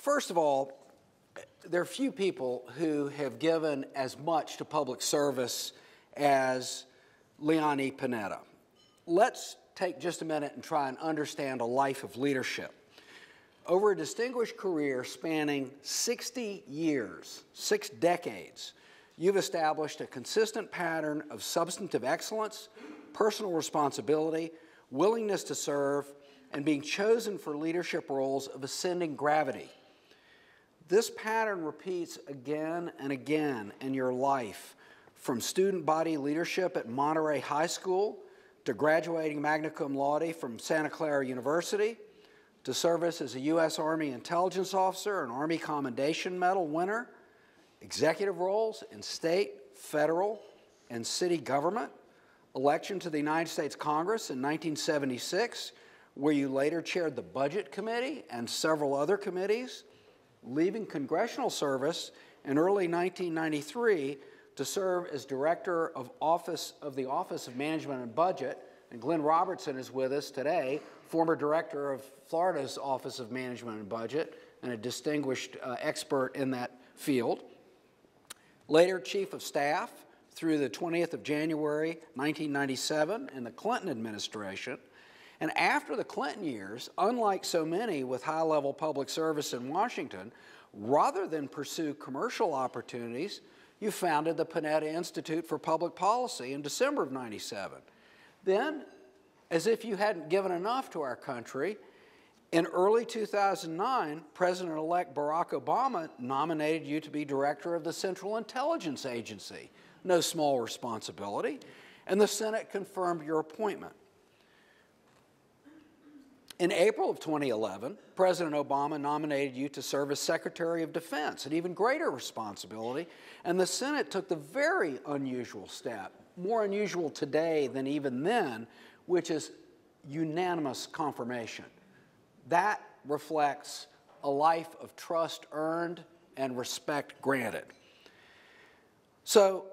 First of all, there are few people who have given as much to public service as Leone Panetta. Let's take just a minute and try and understand a life of leadership. Over a distinguished career spanning 60 years, 6 decades, you've established a consistent pattern of substantive excellence, personal responsibility, willingness to serve, and being chosen for leadership roles of ascending gravity. This pattern repeats again and again in your life, from student body leadership at Monterey High School to graduating magna cum laude from Santa Clara University, to service as a U.S. Army intelligence officer, an Army Commendation Medal winner, executive roles in state, federal, and city government, election to the United States Congress in 1976, where you later chaired the Budget Committee and several other committees, leaving congressional service in early 1993 to serve as Director of the Office of Management and Budget, and Glenn Robertson is with us today, former Director of Florida's Office of Management and Budget, and a distinguished expert in that field. Later Chief of Staff through the 20th of January 1997 in the Clinton administration. And after the Clinton years, unlike so many with high-level public service in Washington, rather than pursue commercial opportunities, you founded the Panetta Institute for Public Policy in December of '97. Then, as if you hadn't given enough to our country, in early 2009, President-elect Barack Obama nominated you to be director of the Central Intelligence Agency. No small responsibility. And the Senate confirmed your appointment. In April of 2011, President Obama nominated you to serve as Secretary of Defense, an even greater responsibility, and the Senate took the very unusual step, more unusual today than even then, which is unanimous confirmation. That reflects a life of trust earned and respect granted. So,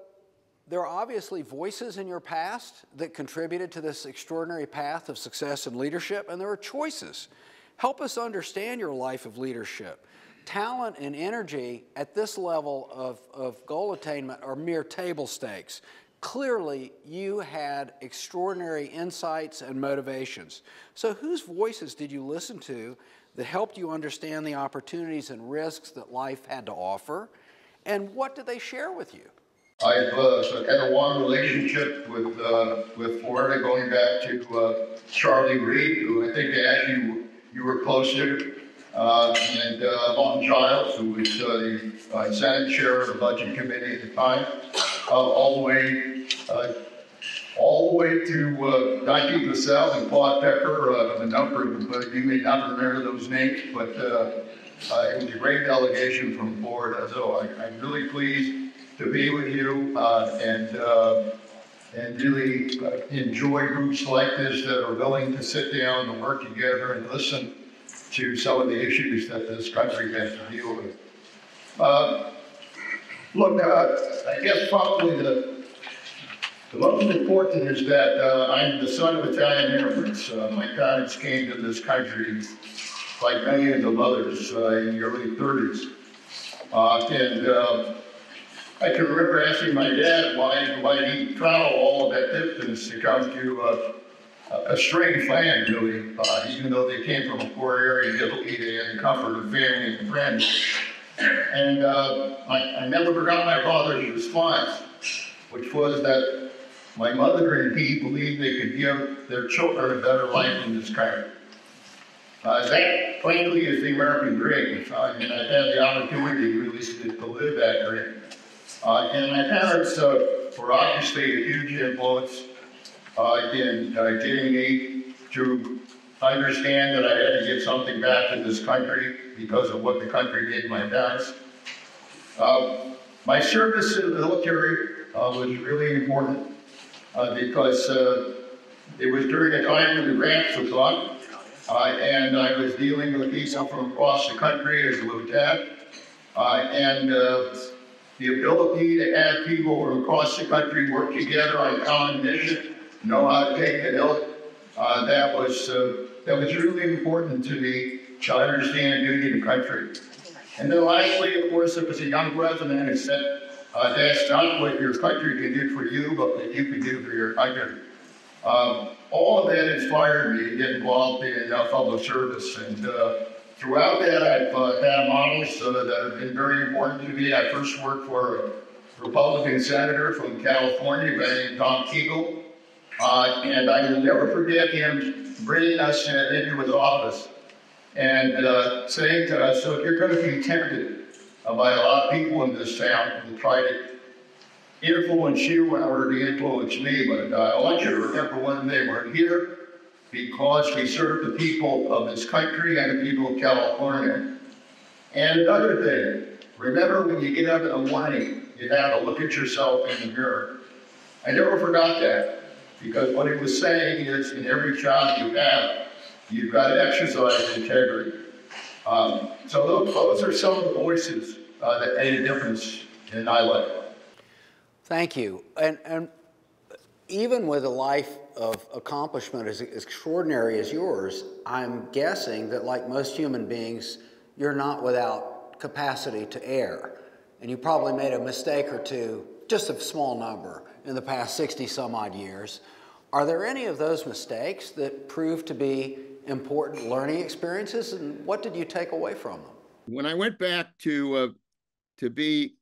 there are obviously voices in your past that contributed to this extraordinary path of success and leadership, and there are choices. Help us understand your life of leadership. Talent and energy at this level of goal attainment are mere table stakes. Clearly, you had extraordinary insights and motivations. So whose voices did you listen to that helped you understand the opportunities and risks that life had to offer, and what did they share with you? I've had a long relationship with Florida, going back to Charlie Reed, who I think as you were close to, and Lon Giles, who was the Senate Chair of the Budget Committee at the time, all the way to Nike Vassell and Claude Pecker, a number of you may not remember those names, but it was a great delegation from Florida. So I'm really pleased to be with you and really enjoy groups like this that are willing to sit down and work together and listen to some of the issues that this country has to deal with. Look, I guess probably the most important is that I'm the son of Italian immigrants. My parents came to this country, like many of the mothers, in the early 30s. I can remember asking my dad why he traveled all of that distance to come to a strange land, really, even though they came from a poor area in Italy, they had the comfort of family and friends. And I never forgot my father's response, which was that my mother and he believed they could give their children a better life in this country. That, plainly, is the American dream, and I've had the opportunity really to live that dream. And my parents were obviously a huge influence in getting me to understand that I had to give something back to this country because of what the country did to my parents. My service in the military was really important because it was during a time when the grants was on, and I was dealing with people from across the country as a lieutenant, and the ability to have people from across the country work together on a common mission, know how to take an oath, that was really important to me to understand duty to country. And then lastly, of course, it was a young president who said, that's not what your country can do for you, but what you can do for your country. All of that inspired me to get involved in public service. And throughout that, I've had models that have been very important to me. I first worked for a Republican senator from California, a guy named Tom Kegel. And I will never forget him bringing us into his office and saying to us, so if you're going to be tempted by a lot of people in this town who try to influence you in order to influence me, but I want you to remember one thing, we're here because we serve the people of this country and the people of California. And another thing, remember when you get up in the morning, you have to look at yourself in the mirror. I never forgot that, because what he was saying is in every job you have, you've got to exercise integrity. So those are some of the voices that made a difference in my life. Thank you. And even with a life of accomplishment as extraordinary as yours, I'm guessing that like most human beings, you're not without capacity to err. And you probably made a mistake or two, just a small number, in the past 60 some odd years. Are there any of those mistakes that proved to be important learning experiences, and what did you take away from them? When I went back to be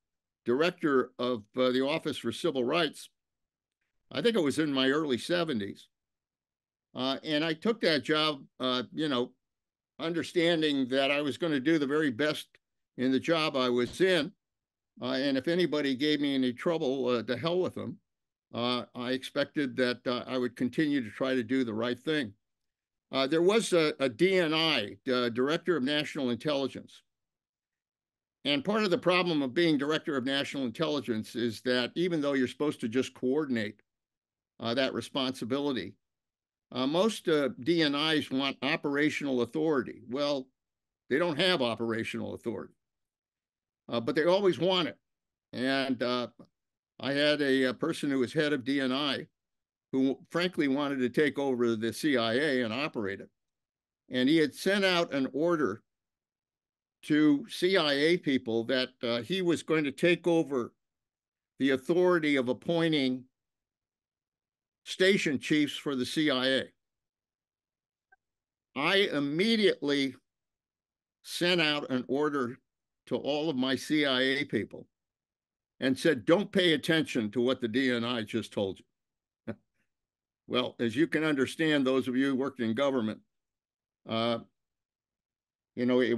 director of the Office for Civil Rights, I think it was in my early 70s. And I took that job, understanding that I was going to do the very best in the job I was in. And if anybody gave me any trouble, to hell with them. I expected that I would continue to try to do the right thing. There was a DNI, Director of National Intelligence. And part of the problem of being Director of National Intelligence is that even though you're supposed to just coordinate that responsibility, most DNIs want operational authority. Well, they don't have operational authority, but they always want it. And I had a person who was head of DNI who frankly wanted to take over the CIA and operate it. And he had sent out an order to CIA people that he was going to take over the authority of appointing station chiefs for the CIA. I immediately sent out an order to all of my CIA people and said, don't pay attention to what the DNI just told you. Well, as you can understand, those of you who worked in government, it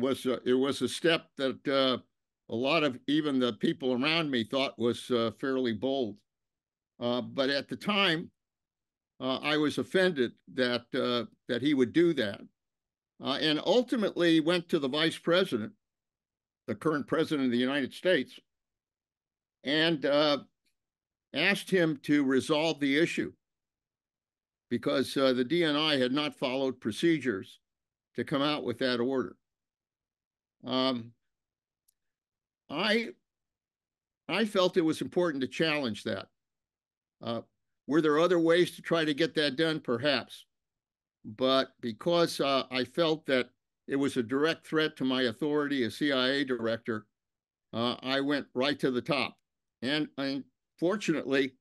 was a step that a lot of even the people around me thought was fairly bold. But at the time, I was offended that he would do that, and ultimately went to the vice president, the current president of the United States, and asked him to resolve the issue, because the DNI had not followed procedures to come out with that order. I felt it was important to challenge that. Were there other ways to try to get that done? Perhaps. But because I felt that it was a direct threat to my authority as CIA director, I went right to the top. And fortunately,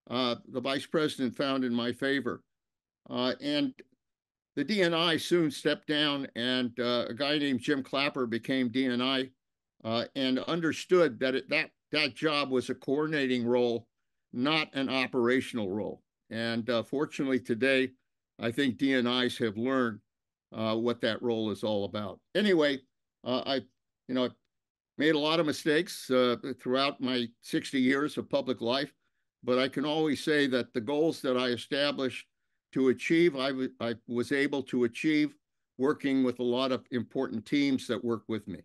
the vice president found in my favor. And the DNI soon stepped down, and a guy named Jim Clapper became DNI, and understood that that job was a coordinating role, not an operational role. And fortunately today, I think DNIs have learned what that role is all about. Anyway, I made a lot of mistakes throughout my 60 years of public life, but I can always say that the goals that I established to achieve, I was able to achieve working with a lot of important teams that work with me.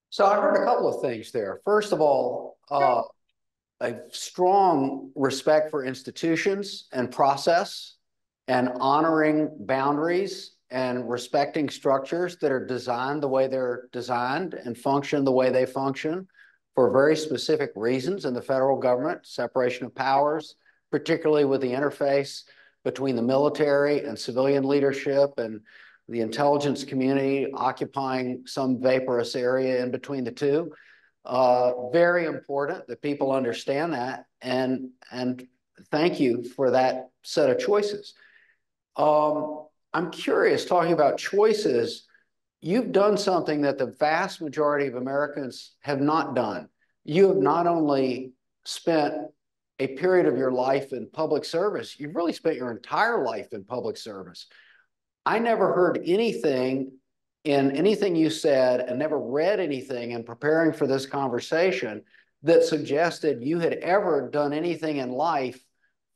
So I heard a couple of things there. First of all, a strong respect for institutions and process, and honoring boundaries and respecting structures that are designed the way they're designed and function the way they function for very specific reasons in the federal government, separation of powers, particularly with the interface between the military and civilian leadership, and the intelligence community occupying some vaporous area in between the two. Very important that people understand that, and thank you for that set of choices. I'm curious, talking about choices, you've done something that the vast majority of Americans have not done. You have not only spent a period of your life in public service, you've really spent your entire life in public service. I never heard anything in anything you said and never read anything in preparing for this conversation that suggested you had ever done anything in life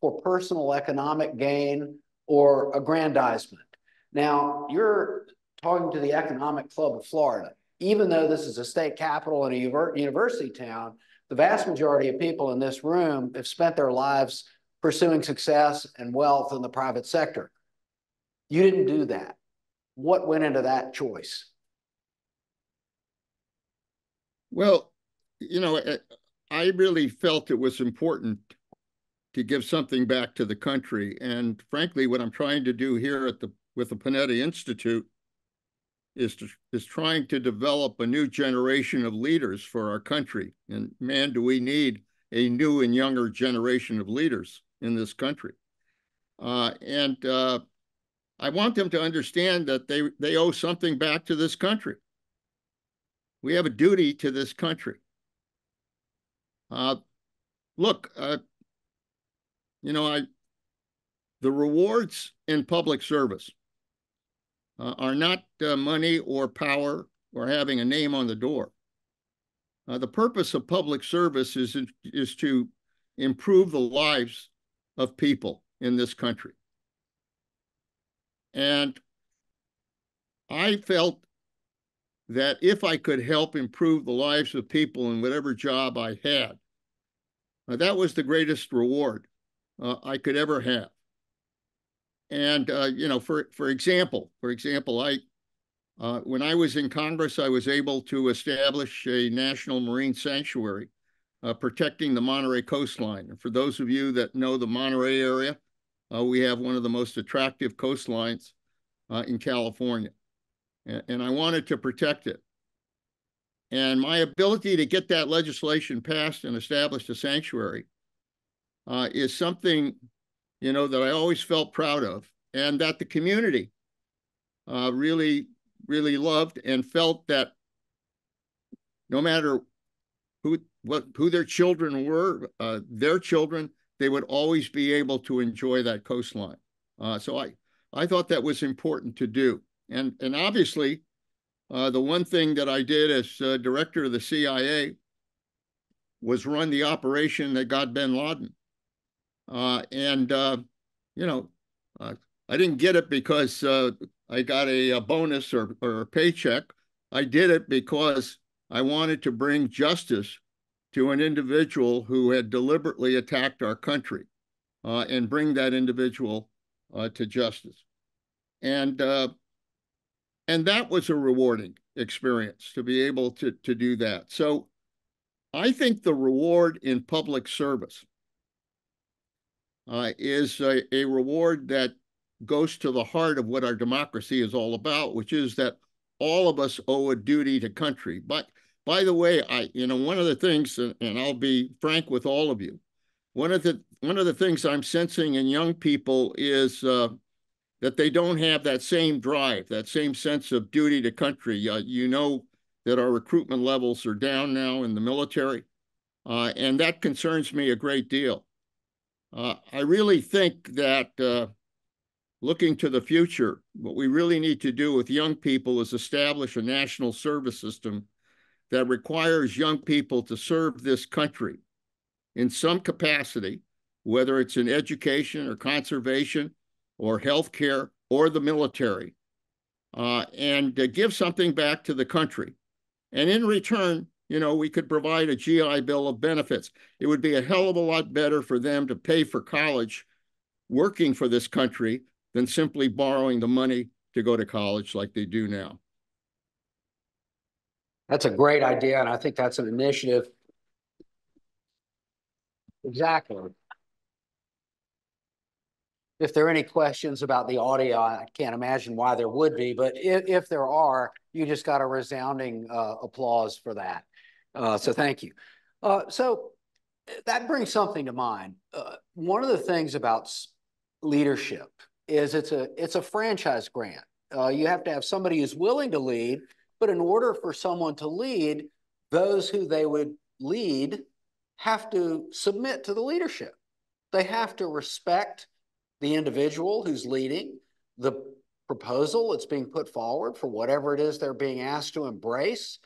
for personal economic gain or aggrandizement. Now, you're talking to the Economic Club of Florida. Even though this is a state capital and a university town, the vast majority of people in this room have spent their lives pursuing success and wealth in the private sector. You didn't do that. What went into that choice? Well, you know, I really felt it was important to give something back to the country. And frankly, what I'm trying to do here with the Panetta Institute is trying to develop a new generation of leaders for our country. And man, do we need a new and younger generation of leaders in this country. I want them to understand that they owe something back to this country. We have a duty to this country. Look, you know, the rewards in public service are not money or power or having a name on the door. The purpose of public service is to improve the lives of people in this country. And I felt that if I could help improve the lives of people in whatever job I had, that was the greatest reward I could ever have. And you know, for example, when I was in Congress, I was able to establish a national marine sanctuary protecting the Monterey coastline. And for those of you that know the Monterey area, we have one of the most attractive coastlines in California. And I wanted to protect it. And my ability to get that legislation passed and established a sanctuary is something, you know, that I always felt proud of, and that the community really loved and felt that no matter who their children were, their children, they would always be able to enjoy that coastline. So I thought that was important to do. And obviously, the one thing that I did as director of the CIA was run the operation that got bin Laden. You know, I didn't get it because I got a bonus or a paycheck. I did it because I wanted to bring justice to an individual who had deliberately attacked our country and bring that individual to justice. And that was a rewarding experience to be able to do that. So I think the reward in public service is a reward that goes to the heart of what our democracy is all about, which is that all of us owe a duty to country. But by the way, you know, one of the things, and I'll be frank with all of you, one of the things I'm sensing in young people is that they don't have that same drive, that same sense of duty to country. You know that our recruitment levels are down now in the military, and that concerns me a great deal. I really think that looking to the future, what we really need to do with young people is establish a national service system that requires young people to serve this country in some capacity, whether it's in education or conservation or healthcare or the military, and give something back to the country. And in return, you know, we could provide a GI Bill of benefits. It would be a hell of a lot better for them to pay for college working for this country than simply borrowing the money to go to college like they do now. That's a great idea, and I think that's an initiative. Exactly. if there are any questions about the audio, I can't imagine why there would be, but if there are, you just got a resounding applause for that. So thank you. So that brings something to mind. One of the things about leadership is it's a franchise grant. You have to have somebody who's willing to lead, but in order for someone to lead, those who they would lead have to submit to the leadership. They have to respect the individual who's leading, the proposal that's being put forward for whatever it is they're being asked to embrace,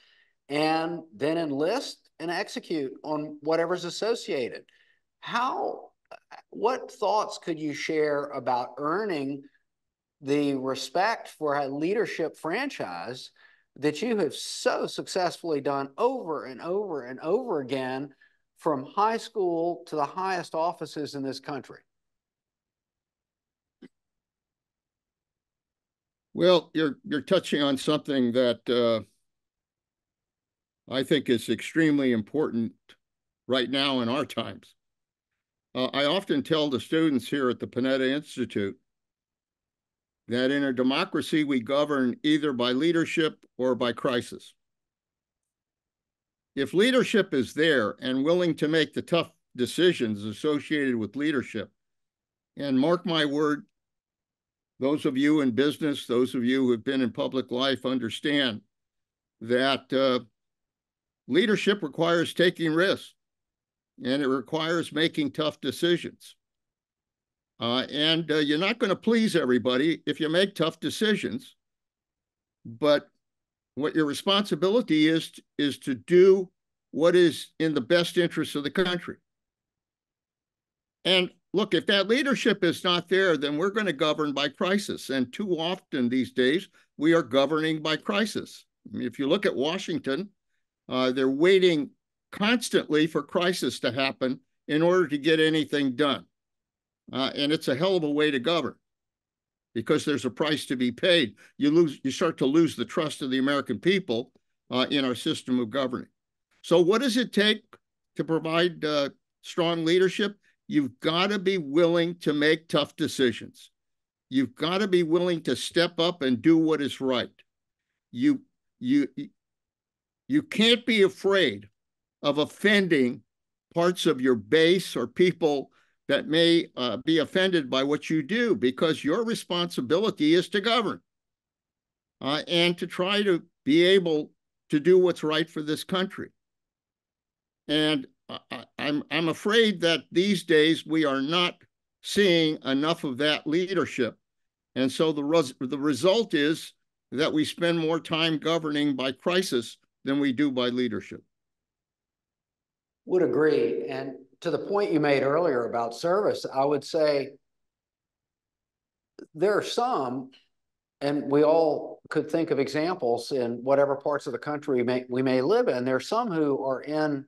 and then enlist and execute on whatever's associated. What thoughts could you share about earning the respect for a leadership franchise that you have so successfully done over and over and over again from high school to the highest offices in this country? Well, you're touching on something that I think is extremely important right now in our times. I often tell the students here at the Panetta Institute that in a democracy, we govern either by leadership or by crisis. If leadership is there and willing to make the tough decisions associated with leadership, and mark my word, those of you in business, those of you who have been in public life understand that leadership requires taking risks, and it requires making tough decisions. You're not going to please everybody if you make tough decisions, but what your responsibility is to do what is in the best interest of the country. And look, if that leadership is not there, then we're going to govern by crisis. And too often these days, we are governing by crisis. I mean, if you look at Washington, they're waiting constantly for crisis to happen in order to get anything done. And it's a hell of a way to govern because there's a price to be paid. You start to lose the trust of the American people in our system of governing. So what does it take to provide strong leadership? You've got to be willing to make tough decisions. You've got to be willing to step up and do what is right. You can't be afraid of offending parts of your base or people that may be offended by what you do, because your responsibility is to govern and to try to be able to do what's right for this country. And I'm afraid that these days we are not seeing enough of that leadership. And so the result is that we spend more time governing by crisis than we do by leadership. Would agree. And to the point you made earlier about service, I would say there are some, and we all could think of examples in whatever parts of the country we may live in. There are some who are in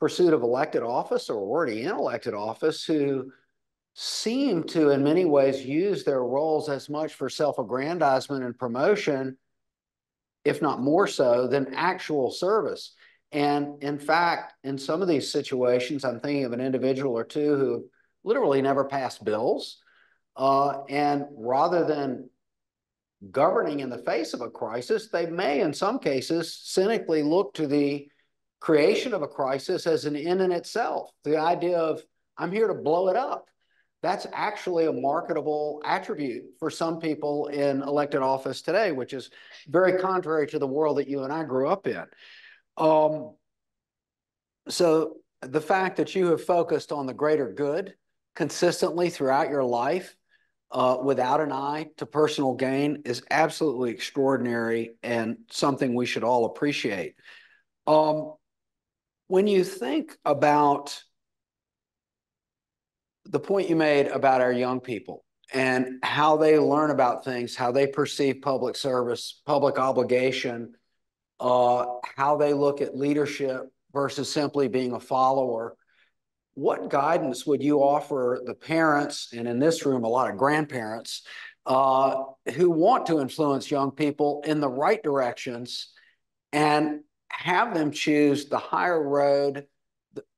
pursuit of elected office or already in elected office who seem to, in many ways, use their roles as much for self-aggrandizement and promotion, if not more so, than actual service. And in fact, in some of these situations, I'm thinking of an individual or two who literally never passed bills. And rather than governing in the face of a crisis, they may, in some cases, cynically look to the creation of a crisis as an end in itself. The idea of, I'm here to blow it up. That's actually a marketable attribute for some people in elected office today, which is very contrary to the world that you and I grew up in. So the fact that you have focused on the greater good consistently throughout your life without an eye to personal gain is absolutely extraordinary and something we should all appreciate. When you think about the point you made about our young people and how they learn about things, how they perceive public service, public obligation, how they look at leadership versus simply being a follower, what guidance would you offer the parents, and in this room, a lot of grandparents, who want to influence young people in the right directions and have them choose the higher road,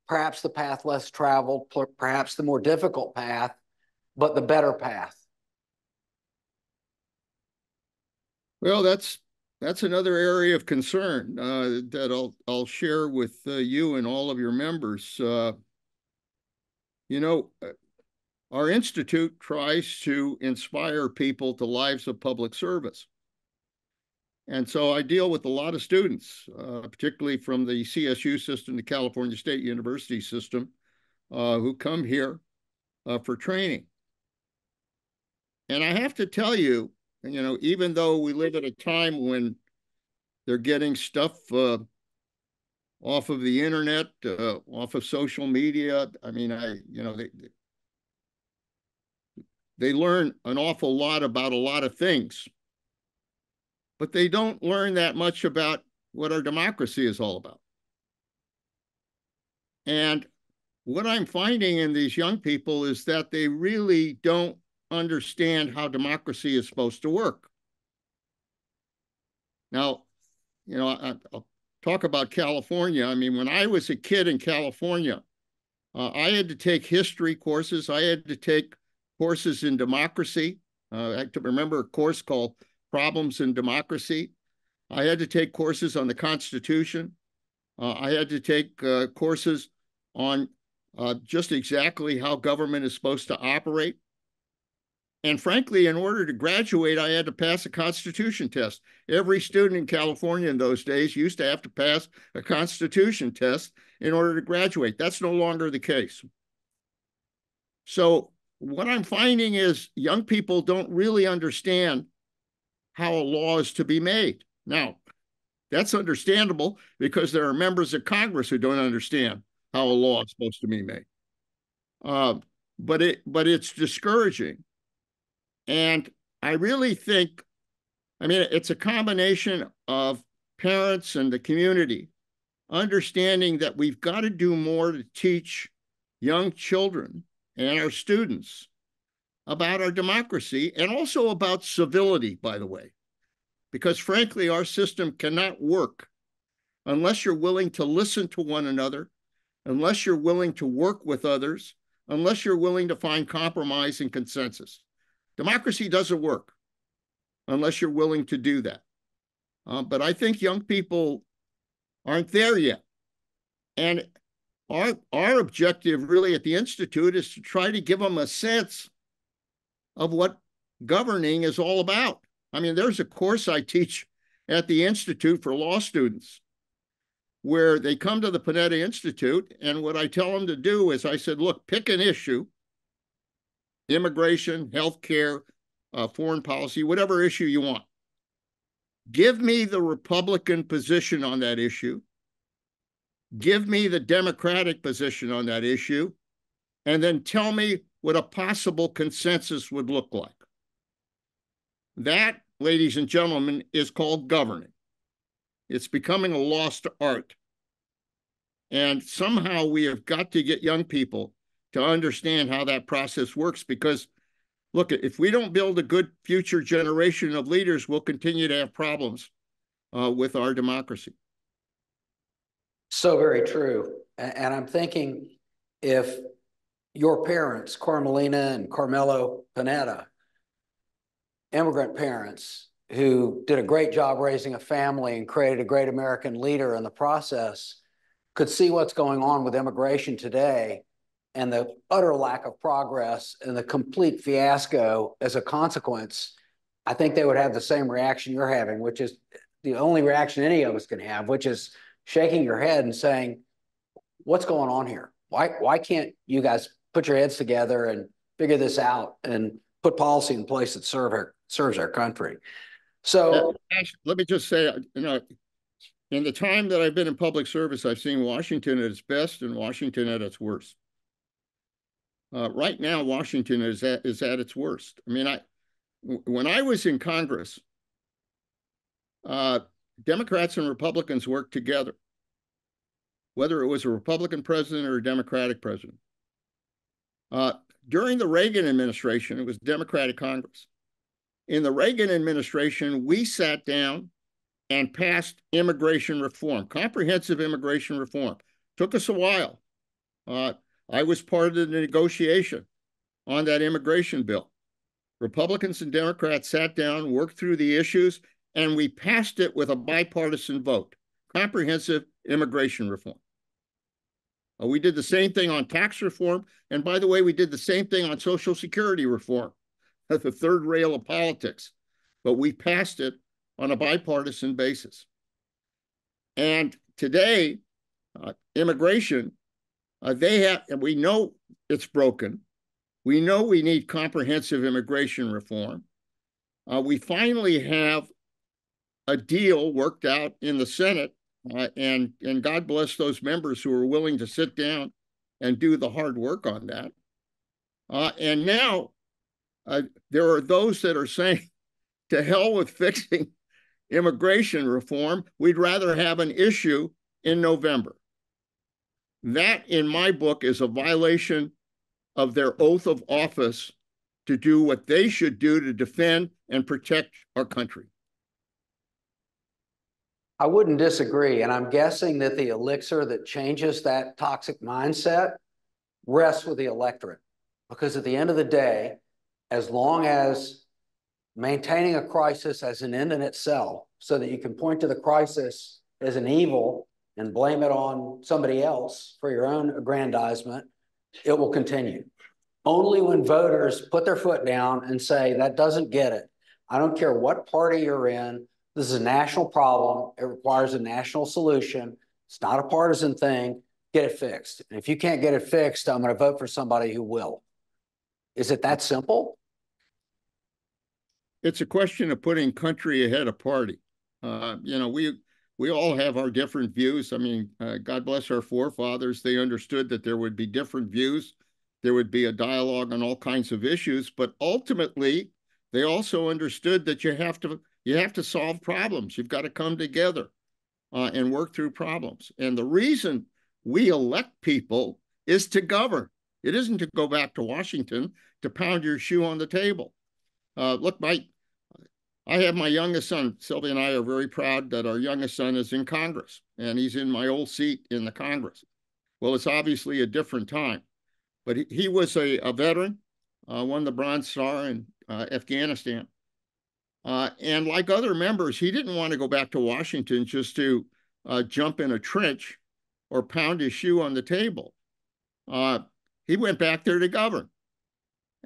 perhaps the path less traveled, perhaps the more difficult path, but the better path Well, that's another area of concern that I'll share with you and all of your members. You know, our institute tries to inspire people to lives of public service. And so I deal with a lot of students, particularly from the CSU system, the California State University system, who come here for training. And I have to tell you, even though we live at a time when they're getting stuff off of the internet, off of social media, I mean, they learn an awful lot about a lot of things, but they don't learn that much about what our democracy is all about. And what I'm finding in these young people is that they really don't understand how democracy is supposed to work. Now, I'll talk about California. I mean, when I was a kid in California, I had to take history courses. I had to take courses in democracy. I remember a course called Problems in Democracy. I had to take courses on the Constitution. I had to take courses on just exactly how government is supposed to operate. And frankly, in order to graduate, I had to pass a Constitution test. Every student in California in those days used to have to pass a Constitution test in order to graduate. That's no longer the case. So what I'm finding is young people don't really understand how a law is to be made. Now, that's understandable because there are members of Congress who don't understand how a law is supposed to be made. But it's discouraging. And I really think, it's a combination of parents and the community understanding that we've got to do more to teach young children and our students about our democracy and also about civility, by the way, because frankly, our system cannot work unless you're willing to listen to one another, unless you're willing to work with others, unless you're willing to find compromise and consensus. Democracy doesn't work unless you're willing to do that. But I think young people aren't there yet. And our objective really at the Institute is to try to give them a sense of what governing is all about. I mean, there's a course I teach at the Institute for law students where they come to the Panetta Institute, and what I tell them to do is I said, look, pick an issue, immigration, healthcare, foreign policy, whatever issue you want. Give me the Republican position on that issue. Give me the Democratic position on that issue, and then tell me what a possible consensus would look like. That, ladies and gentlemen, is called governing. It's becoming a lost art. And somehow we have got to get young people to understand how that process works, because look, if we don't build a good future generation of leaders, we'll continue to have problems with our democracy. So very true. And I'm thinking if your parents, Carmelina and Carmelo Panetta, immigrant parents who did a great job raising a family and created a great American leader in the process, could see what's going on with immigration today and the utter lack of progress and the complete fiasco as a consequence, I think they would have the same reaction you're having, which is the only reaction any of us can have, which is shaking your head and saying, what's going on here? Why can't you guys put your heads together and figure this out and put policy in place that serves our country? So let me just say, in the time that I've been in public service, I've seen Washington at its best and Washington at its worst. Right now, Washington is at its worst. I mean, when I was in Congress, Democrats and Republicans worked together, whether it was a Republican president or a Democratic president. During the Reagan administration, it was Democratic Congress. In the Reagan administration, we sat down and passed immigration reform, comprehensive immigration reform. Took us a while. I was part of the negotiation on that immigration bill. Republicans and Democrats sat down, worked through the issues, and we passed it with a bipartisan vote, comprehensive immigration reform. We did the same thing on tax reform. And by the way, we did the same thing on Social Security reform, at the third rail of politics. But we passed it on a bipartisan basis. And today, immigration, and we know it's broken. We know we need comprehensive immigration reform. We finally have a deal worked out in the Senate, and God bless those members who are willing to sit down and do the hard work on that. And now there are those that are saying, to hell with fixing immigration reform. We'd rather have an issue in November. That, in my book, is a violation of their oath of office to do what they should do to defend and protect our country. I wouldn't disagree. And I'm guessing that the elixir that changes that toxic mindset rests with the electorate. Because at the end of the day, as long as maintaining a crisis as an end in itself, so that you can point to the crisis as an evil and blame it on somebody else for your own aggrandizement, it will continue. Only when voters put their foot down and say, that doesn't get it. I don't care what party you're in. This is a national problem. It requires a national solution. It's not a partisan thing. Get it fixed. And if you can't get it fixed, I'm going to vote for somebody who will. Is it that simple? It's a question of putting country ahead of party. We all have our different views. I mean, God bless our forefathers. They understood that there would be different views. There would be a dialogue on all kinds of issues, but ultimately, they also understood that you have to solve problems. You've got to come together and work through problems. And the reason we elect people is to govern. It isn't to go back to Washington to pound your shoe on the table. Look, I have my youngest son. Sylvia and I are very proud that our youngest son is in Congress, and he's in my old seat in the Congress. Well, it's obviously a different time, but he was a veteran, won the Bronze Star in Afghanistan. And like other members, he didn't want to go back to Washington just to jump in a trench or pound his shoe on the table. He went back there to govern.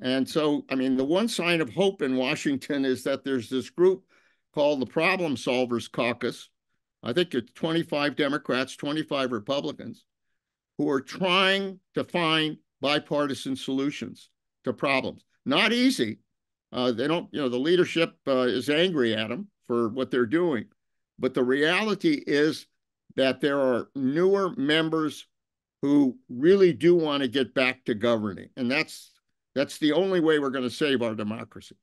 And so, I mean, the one sign of hope in Washington is that there's this group called the Problem Solvers Caucus. I think it's 25 Democrats, 25 Republicans, who are trying to find bipartisan solutions to problems. Not easy. They don't, the leadership is angry at them for what they're doing. But the reality is that there are newer members who really do want to get back to governing. And that's the only way we're going to save our democracy.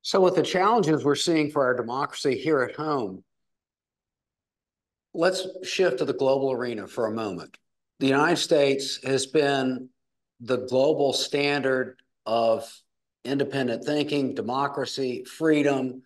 So with the challenges we're seeing for our democracy here at home, let's shift to the global arena for a moment. The United States has been the global standard of independent thinking, democracy, freedom,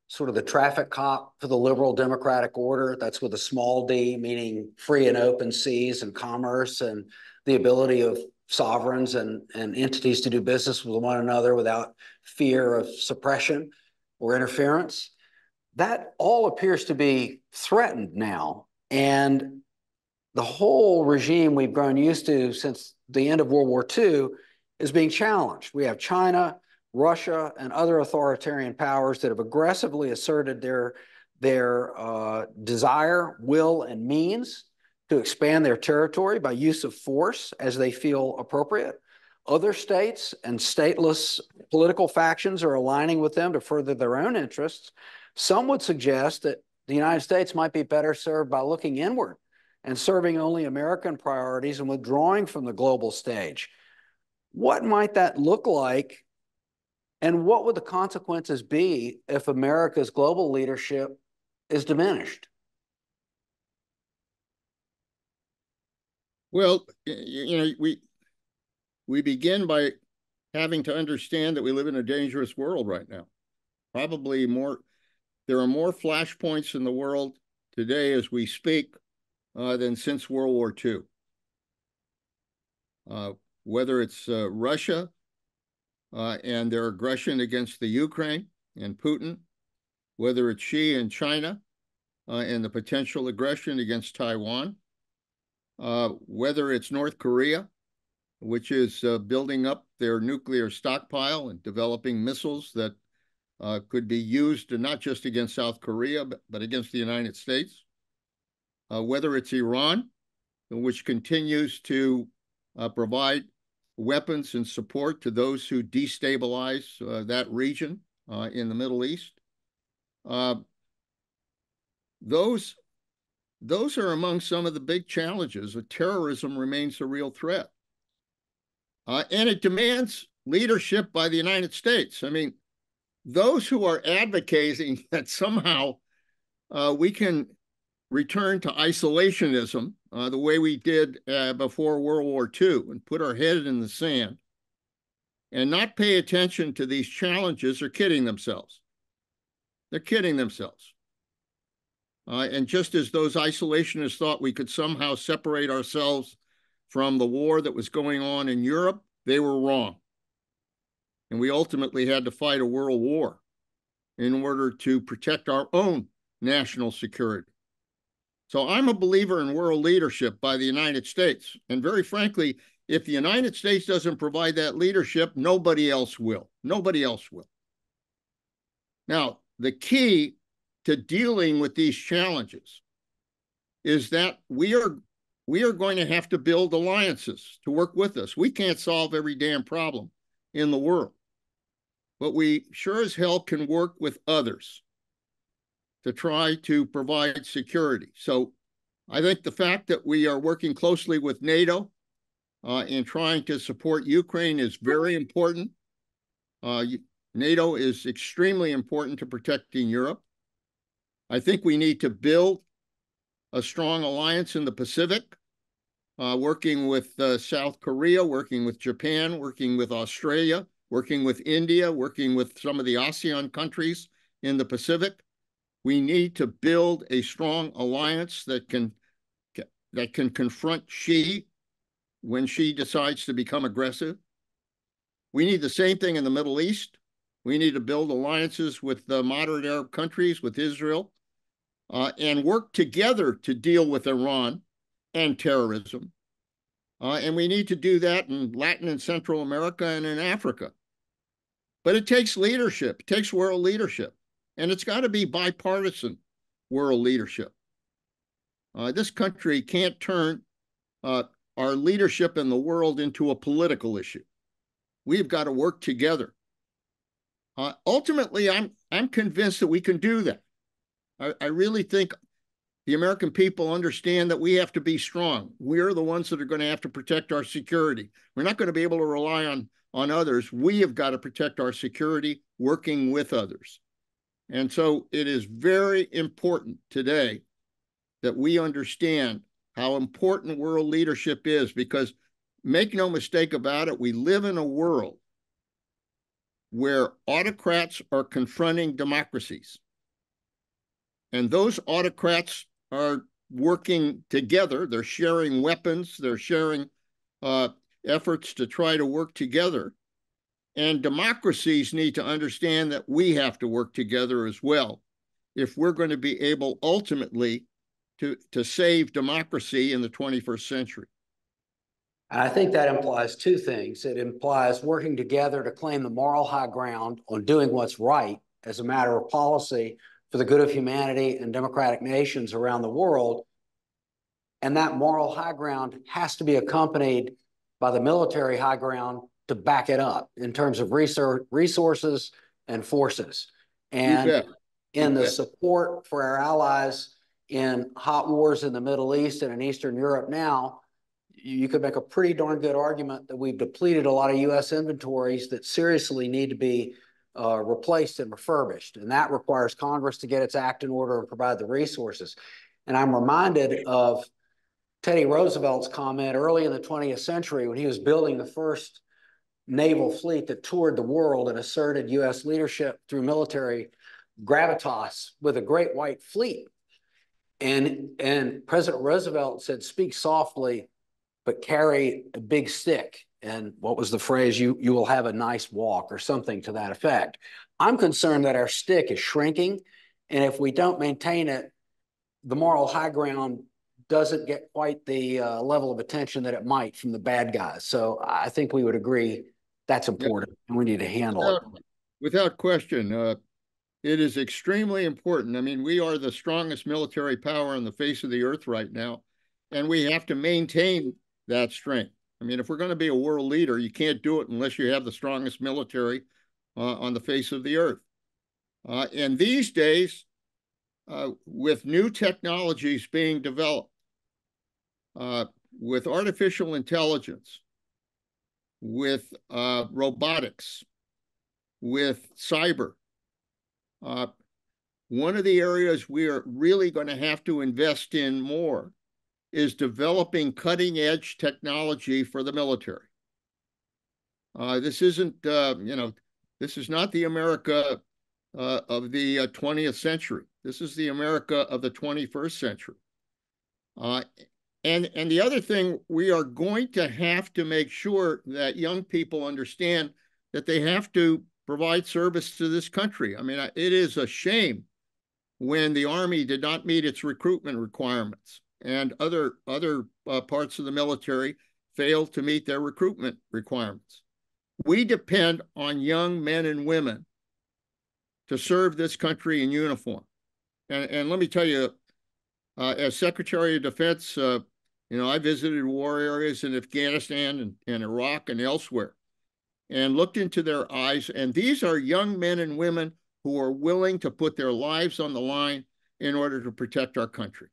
sort of the traffic cop for the liberal democratic order. That's with a small d, meaning free and open seas and commerce and the ability of sovereigns and entities to do business with one another without fear of suppression or interference. That all appears to be threatened now. And the whole regime we've grown used to since the end of World War II is being challenged. We have China, Russia, and other authoritarian powers that have aggressively asserted their desire, will, and means to expand their territory by use of force as they feel appropriate. Other states and stateless political factions are aligning with them to further their own interests. Some would suggest that the United States might be better served by looking inward and serving only American priorities and withdrawing from the global stage. What might that look like? And what would the consequences be if America's global leadership is diminished? Well, we begin by having to understand that we live in a dangerous world right now. Probably there are more flashpoints in the world today as we speak than since World War II. Whether it's Russia and their aggression against the Ukraine, and Putin, whether it's Xi in China and the potential aggression against Taiwan, whether it's North Korea, which is building up their nuclear stockpile and developing missiles that could be used not just against South Korea, but against the United States, whether it's Iran, which continues to provide weapons and support to those who destabilize that region in the Middle East. Those are among some of the big challenges. Terrorism remains a real threat. And it demands leadership by the United States. I mean, those who are advocating that somehow we can return to isolationism the way we did before World War II and put our head in the sand and not pay attention to these challenges are kidding themselves. They're kidding themselves. And just as those isolationists thought we could somehow separate ourselves from the war that was going on in Europe, they were wrong. And we ultimately had to fight a world war in order to protect our own national security. So I'm a believer in world leadership by the United States. And very frankly, if the United States doesn't provide that leadership, nobody else will. Nobody else will. Now, the key to dealing with these challenges is that we are going to have to build alliances to work with us. We can't solve every damn problem in the world, but we sure as hell can work with others to try to provide security. So I think the fact that we are working closely with NATO in trying to support Ukraine is very important. NATO is extremely important to protecting Europe. I think we need to build a strong alliance in the Pacific, working with South Korea, working with Japan, working with Australia, working with India, working with some of the ASEAN countries in the Pacific. We need to build a strong alliance that can confront Xi when Xi decides to become aggressive. We need the same thing in the Middle East. We need to build alliances with the moderate Arab countries, with Israel, and work together to deal with Iran and terrorism. And we need to do that in Latin and Central America and in Africa. But it takes leadership. It takes world leadership. And it's got to be bipartisan world leadership. This country can't turn our leadership in the world into a political issue. We've got to work together. Ultimately, I'm convinced that we can do that. I really think the American people understand that we have to be strong. We're the ones that are going to have to protect our security. We're not going to be able to rely on others. We have got to protect our security working with others. And so it is very important today that we understand how important world leadership is, because make no mistake about it, we live in a world where autocrats are confronting democracies. And those autocrats are working together. They're sharing weapons. They're sharing efforts to try to work together. And democracies need to understand that we have to work together as well if we're going to be able ultimately to save democracy in the 21st century. And I think that implies two things. It implies working together to claim the moral high ground on doing what's right as a matter of policy for the good of humanity and democratic nations around the world. And that moral high ground has to be accompanied by the military high ground to back it up in terms of resources and forces. And in the support for our allies in hot wars in the Middle East and in Eastern Europe now, you could make a pretty darn good argument that we've depleted a lot of U.S. inventories that seriously need to be replaced and refurbished. And that requires Congress to get its act in order and provide the resources. And I'm reminded of Teddy Roosevelt's comment early in the 20th century when he was building the first naval fleet that toured the world and asserted U.S. leadership through military gravitas with a great white fleet. And President Roosevelt said, speak softly, but carry a big stick. And what was the phrase? You will have a nice walk, or something to that effect. I'm concerned that our stick is shrinking, and if we don't maintain it, the moral high ground doesn't get quite the level of attention that it might from the bad guys. So I think we would agree that's important, and we need to handle it. Without question, it is extremely important. I mean, we are the strongest military power on the face of the earth right now, and we have to maintain that strength. I mean, if we're going to be a world leader, you can't do it unless you have the strongest military on the face of the earth. And these days, with new technologies being developed, with artificial intelligence, with robotics, with cyber, one of the areas we are really going to have to invest in more is developing cutting-edge technology for the military. This isn't, this is not the America of the 20th century. This is the America of the 21st century. And the other thing, we are going to have to make sure that young people understand that they have to provide service to this country. I mean, it is a shame when the Army did not meet its recruitment requirements and other parts of the military failed to meet their recruitment requirements. We depend on young men and women to serve this country in uniform. And let me tell you, as Secretary of Defense, I visited war areas in Afghanistan and Iraq and elsewhere and looked into their eyes. And these are young men and women who are willing to put their lives on the line in order to protect our country.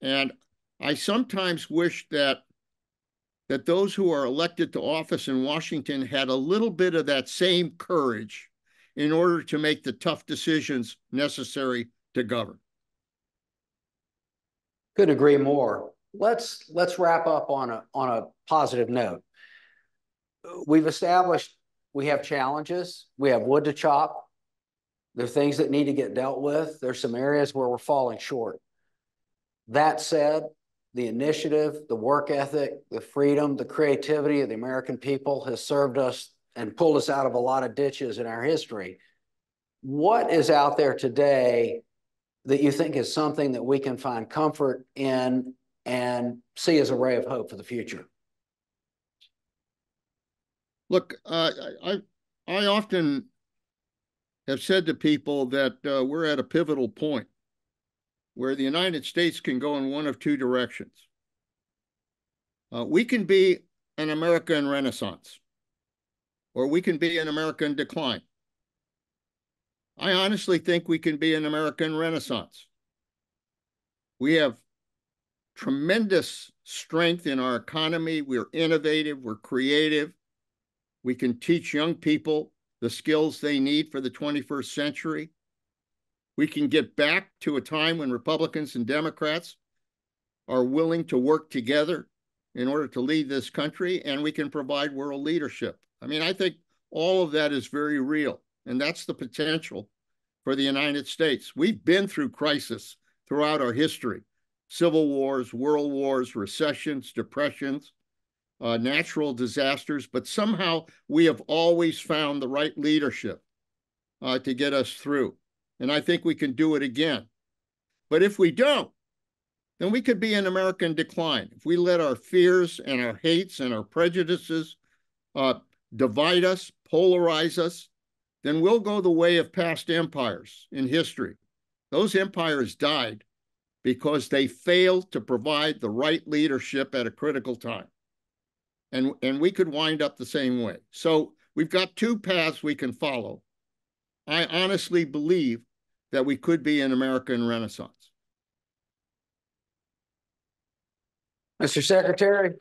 And I sometimes wish that those who are elected to office in Washington had a little bit of that same courage in order to make the tough decisions necessary to govern. Couldn't agree more. Let's wrap up on a positive note. We've established we have challenges. We have wood to chop. There are things that need to get dealt with. There's some areas where we're falling short. That said, the initiative, the work ethic, the freedom, the creativity of the American people has served us and pulled us out of a lot of ditches in our history. What is out there today that you think is something that we can find comfort in and see as a ray of hope for the future? Look, I often have said to people that we're at a pivotal point where the United States can go in one of two directions. We can be an America in Renaissance, or we can be an America in decline. I honestly think we can be an America in Renaissance. We have tremendous strength in our economy. We're innovative, we're creative. We can teach young people the skills they need for the 21st century. We can get back to a time when Republicans and Democrats are willing to work together in order to lead this country, and we can provide world leadership. I mean, I think all of that is very real, and that's the potential for the United States. We've been through crisis throughout our history: civil wars, world wars, recessions, depressions, natural disasters, but somehow we have always found the right leadership to get us through. And I think we can do it again. But if we don't, then we could be an American decline. If we let our fears and our hates and our prejudices divide us, polarize us, then we'll go the way of past empires in history. Those empires died because they failed to provide the right leadership at a critical time. And we could wind up the same way. So we've got two paths we can follow. I honestly believe that we could be an American Renaissance. Mr. Secretary.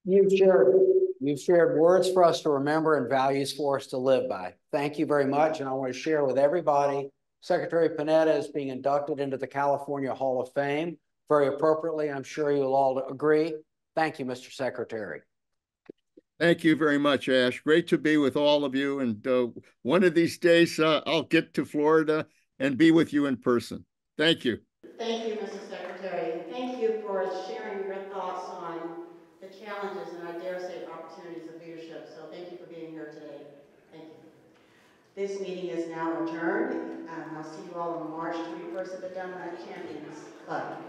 You've shared words for us to remember and values for us to live by. Thank you very much. And I want to share with everybody, Secretary Panetta is being inducted into the California Hall of Fame. Very appropriately, I'm sure you'll all agree. Thank you, Mr. Secretary. Thank you very much, Ash. Great to be with all of you. And one of these days, I'll get to Florida and be with you in person. Thank you. Thank you, Mr. Secretary. Thank you for sharing your thoughts. This meeting is now adjourned. I'll see you all on March 21st at the Donut Champions Club.